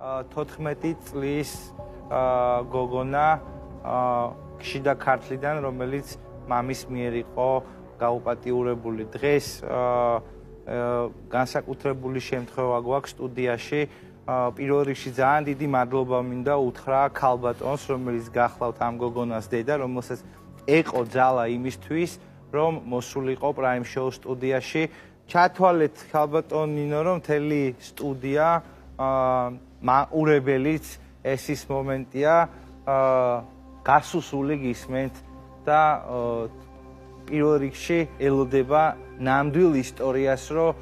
14 წლის გოგონა შიდა ქართლიდან, რომელიც მამის მიერ იყო გაუპატიურებული. დღეს განსაკუთრებული შემთხვევა გვაქვს სტუდიაში. პირველ რიგში ძალიან დიდი მადლობა მინდა უთხრა ქალბატონს, რომელიც გახლავთ ამ გოგონას დედა, რომელსაც ეყო ძალა იმისთვის, რომ მოსულიყო Prime Show სტუდიაში. ჩათვალეთ ქალბატონ ნინო, რომ მთელი სტუდია მაყურებელიც ეს ის მომენტია, გასუსული გისმენთ და პირველ რიგში ელოდება ნამდვილ ისტორიას, რომ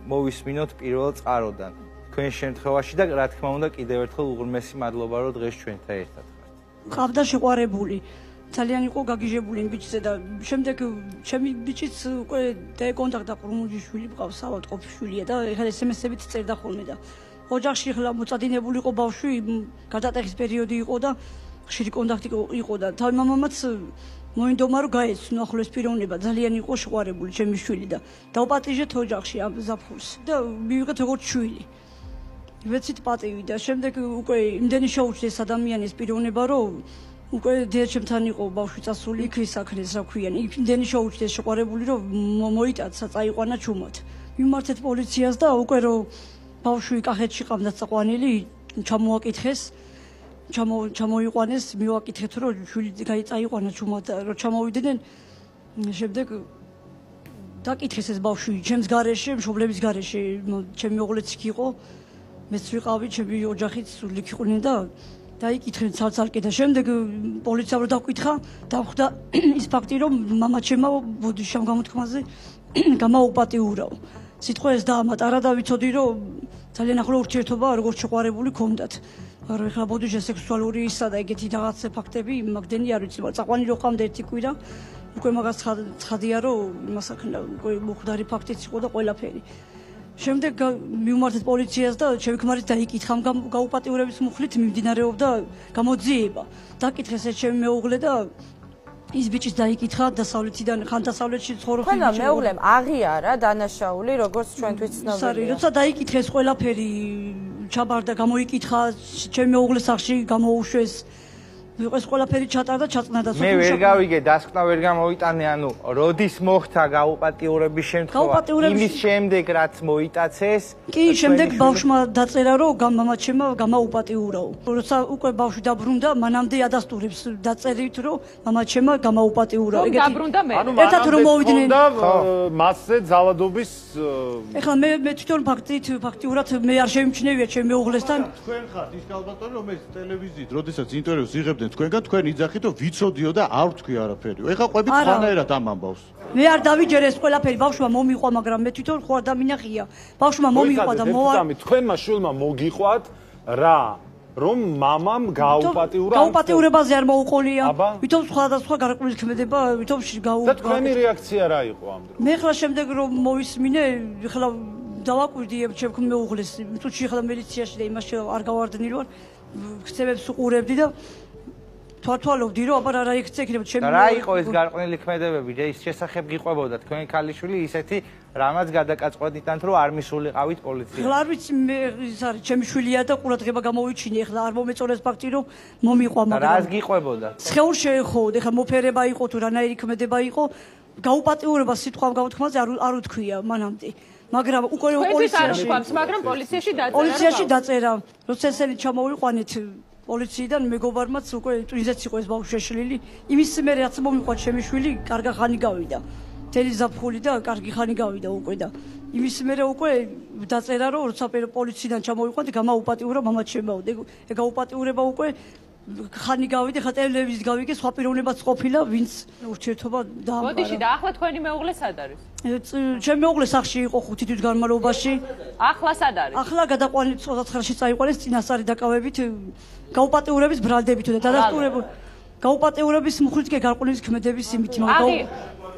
მოვისმინოთ პირველ წყაროდან. თქვენ შემთხვევაში და რა თქმა უნდა კიდევ ერთხელ უღრმესი მადლობა, რომ დღეს ჩვენთან ერთად ხართ. ყავდა შეყვარებული. ძალიან იყო გაგიჟებული ბიჭზე და შემდეგ ჩემი ბიჭიც უკვე დაკონტაქტა ყრუმულიშვილი მყავს, ავადმყოფიშვილია და ეხლა SMS-ებით წერდა ხოლმე და ოჯახში ხლა მოწადინებული იყო ბავშვი, გადატეხის პერიოდი იყო და ხშირი კონტაქტი იყო და თავი მამამაც მოინდომა რომ გაეცნო ახლოს პიროვნება, ძალიან იყო შეყვარებული ჩემი შვილი და დაუპატიჟეთ ოჯახში ამ ზაფხულს და მივიღეთ როგორც შვილი. ვეცით პატივი და შემდეგ უკვე იმდენი შეუჩდეს ადამიანის პიროვნება, რომ უკვე დედაჩემთან იყო ბავშვი წასული, იქ ისაქნეს, რა ქვია, იმდენი შეუჩდეს შეყვარებული, რომ მოიტაცა, წაიყვანა ჩუმად. მიმართეთ პოლიციას და უკვე რომ ბავშვი კახეთში ყავდა წაყვანილი, ჩამოაკითხეს, ჩამოიყვანეს, მივაკითხეთ, რომ შვილი წაიყვანა ჩუმად, რომ ჩამოვიდნენ, შემდეგ დაკითხეს ეს ბავშვი ჩემს გარეშე, მშობლების გარეშე, ჩემი მეუღლეც იქ იყო, მეც ვიყავი, ჩემი ოჯახიც სული იყვნენ და დაიკითხნენ ცალ-ცალკე და შემდეგ პოლიციამ რომ დაგვკითხა, დავხვდა ის ფაქტი, რომ მამაჩემმა ბოდიშამ გამოთქმაზე გამაუპატიურაო. სიტყვა ეს დაამატარა და ვიცოდი, რომ ძალიან ახლო ურთიერთობა როგორც შეყვარებული ქონდათ. მაგრამ ეხლა ბოდიშა სექსუალური ისა და ეგეთი რაღაც ფაქტები მაგდენი არ ვიცი, მაგრამ წაყვანი რო ყავდა ერთი კვირა, უკვე მაგას ცხადია, რომ იმას აქნა უკვე მოხდარი ფაქტიც იყო და ყველაფერი. შემდეგ მივმართეთ პოლიციას და შევიქმარეთ დაიკითხა გაუპატიურების მუხლით მიმდინარეობდა გამოძიება. დაკითხეს ეს ჩემი მეუღლე და ის ბიჭიც დაიკითხა დასავლეთიდან, ხან დასავლეთში ცხოვრობს. ყველა მეუღლემ აღიარა დანაშაული, როგორც ჩვენთვის ცნობილია. როცა დაიკითხეს ყველაფერი, ჩაბარდა, გამოიკითხა, ჩემი მეუღლის სახში გამოუშვეს. ეს ყველაფერი ჩატარდა, ჩაწნა და მე ვერ გავიგე, დასკვნა ვერ გამოვიტანე, ანუ როდის მოხდა გაუპატიურების შემთხვევა? იმის შემდეგ რაც მოიტაცეს? კი, შემდეგ ბავშვმა დაწერა, რომ მამაჩემმა გამაუპატიურაო. როცა უკვე ბავშვი დაბრუნდა, მანამდე ადასტურებს დაწერით, რომ მამაჩემმა გამაუპატიურაო. ეგეთი დაბრუნდა მე. ერთად რომ მოვიდნენ. მასზე ძალადობის ეხლა მე თვითონ ფაქტიურად მე არ შემჩნევია ჩემი მეუღლესთან. თქვენ ხართ ის ქალბატონი, რომელიც ტელევიზიით, როდესაც ინტერვიუს იღებდნენ თქვენგან, თქვენ იძახით, რომ ვიცოდიო და არ ვთქვი არაფერი. ეხლა ყვებით ხანერად ამ ამბავს. მე არ დავიჯერე ეს ყველაფერი, ბავშვმა მომიყვა, მაგრამ მე თვითონ ხო არ დამინახია. ბავშვმა მომიყვა და თქვენმა შვილმა მოგიყვათ რა, რომ მამამ გაუპატიურა. გაუპატიურებაზე არ მოუყოლია. ვითომ სხვადასხვა გარკვეული ქმედება, ვითომ და თქვენი რეაქცია რა იყო ამ დროს? მე ხლა შემდეგ რომ მოვისმინე, ხლა დავაკვირდი ჩემ მეუღლეს, თუჩი ხლა მილიციაში და იმაში არ გავარდნილი ვარ, ქცევებს უყურებდი და თვალთვალობდი რომ აბა რა იქცე იქნება ჩემი რა იყო ეს გარყვნილი ქმედებები და ის შესახებ გიყვებოდა თქვენი ქალიშვილი ისეთი რამაც გადაკაწყვეტითანთ რომ არ მისულიყავით პოლიციას. ხლა არ ვიცი მე ის არის ჩემი შვილია და ყურადღება გამოვიჩინე, ხლა არ მომეწონეს ფაქტი რომ მომიყვა, მაგრამ რას გიყვებოდა? სხეულ შეეხოთ, ეხლა მოფერება იყო თუ რანაირი ქმედება იყო, გაუპატიურება სიტყვამ გამოთქმაზე არ უთქვია მანამდე. მაგრამ უკვე პოლიციაში დაწერა, როცა ესენი ჩამოვიყვანეთ პოლიციიდან მეგობარმაც უკვე ტვინზეც იყო ეს ბავშვი შეშლილი. იმის მე რაც მომიყვა ჩემი შვილი, კარგი ხანი გავიდა. თელი ზაფხული და კარგი ხანი გავიდა უკვე და იმის მე უკვე დაწერა რომ როცა პოლიციიდან ჩამოვიყვანეთ, გამაუპატიურა მამაჩემაო. ეგ გაუპატიურება უკვე ხანი გავიდა, ხა ტელევიზიით გავიგე, სხვა პიროვნებაც ყოფილა, ვინც ურთიერთობა დაამყარა. ბოდიში და ახლა თქვენი მეუღლე სად არის? ჩემი მეუღლე სახში იყო 5 თვის განმავლობაში. ახლა სად არის? ახლა გადაყვანილი 29-ში წაიყვანეს წინასწარი დაკავებით გაუპატიურების ბრალდებით და დადასტურებული გაუპატიურების მუხლით კი გარყვნილის ქმედების იმით, მაგრამ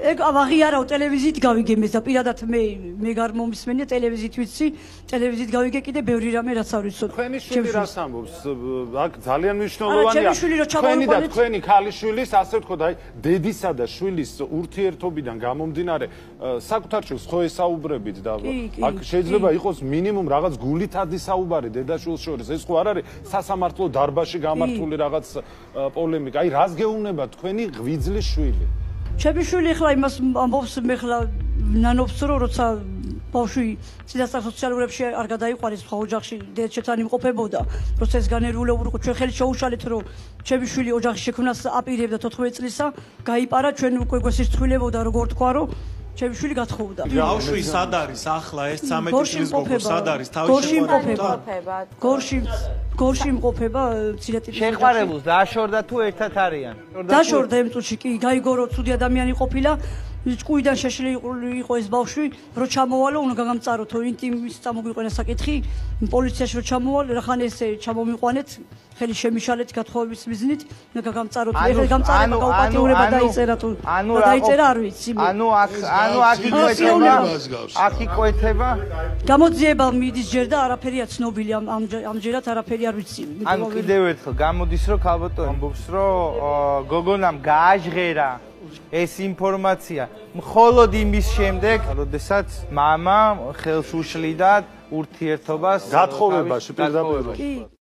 ეგ აღიარაო ტელევიზიით გავიგე მე და პირადად მე გარ მომისმენია ტელევიზიით ვიცი ტელევიზიით გავიგე კიდე ბევრი რამე რაც არ ვიცოდი თქვენი შვილი რას ამბობს აქ ძალიან არა, მნიშვნელოვანია ჩემი შვილი რო თქვენი და ჩამოვიყვანეთ. თქვენი ქალიშვილის ასე ვთქვათ აი დედისა და შვილის ურთიერთობიდან გამომდინარე საკუთარ შვილს ხო ესაუბრებით და კი, აქ შეიძლება იყოს მინიმუმ რაღაც გულითადი საუბარი დედაშვილს შორის ეს ხო არ არის სასამართლო დარბაზში გამართული რაღაც პოლემიკა აი რას გეუბნება თქვენი ღვიძლის შვილი ჩემი შვილი ახლა იმას ამბობს მე ახლა ნანობს რომ როცა ბავშვი წინასწარ სოციალურებში არ გადაიყვანეს სხვა ოჯახში დედჩებთან იმყოფებოდა როცა ეს განერვულებული იყო ჩვენ ხელი შეუშალეთ რომ ჩემი შვილი ოჯახში შექმნას აპირებდა 14 წლისა გაიპარა ჩვენ უკვე გვესირცხვილებოდა როგორ თქვა რომ ჩემი შვილი გათხოვდა ბავშვი სად არის ახლა ეს 13 წლის გოგო სად არის გორში იმყოფება გორში გორში იმყოფება ცირეტი შეყვარებულს დააშორდა თუ ერთად არიან დაშორდა იმ წუთში კი გაიგო რომ ცუდი ადამიანი ყოფილა ჭკუიდან შეშლილი იყო ეს ბავშვი რო ჩამოვალო უნდა გაგამწაროთო ინტიმის წამოგვიყვანა საკითხი პოლიციაში რო ჩამოვალ რახან ესე ჩამომიყვანეთ ხელი შემიშალეთ გათხოვების მიზნით უნდა გაგამწაროთ ეხლა გამწარება გაუპატიურება დაიწერა თუ დაიწერა არ ვიცი ანუ აქ იკვეთება გამოძიება მიდის ჯერ და არაფერია ცნობილი ამჯერად არაფერი არ ვიცი ანუ კიდევ ერთხელ გამოდის რომ ქალბატონი ამბობს რომ გოგონამ გააჟღერა ეს ინფორმაცია მხოლოდ იმის შემდეგ, როდესაც მამა ხელს უშლიდა ურთიერთობას გათხოვებაში პირდაპირ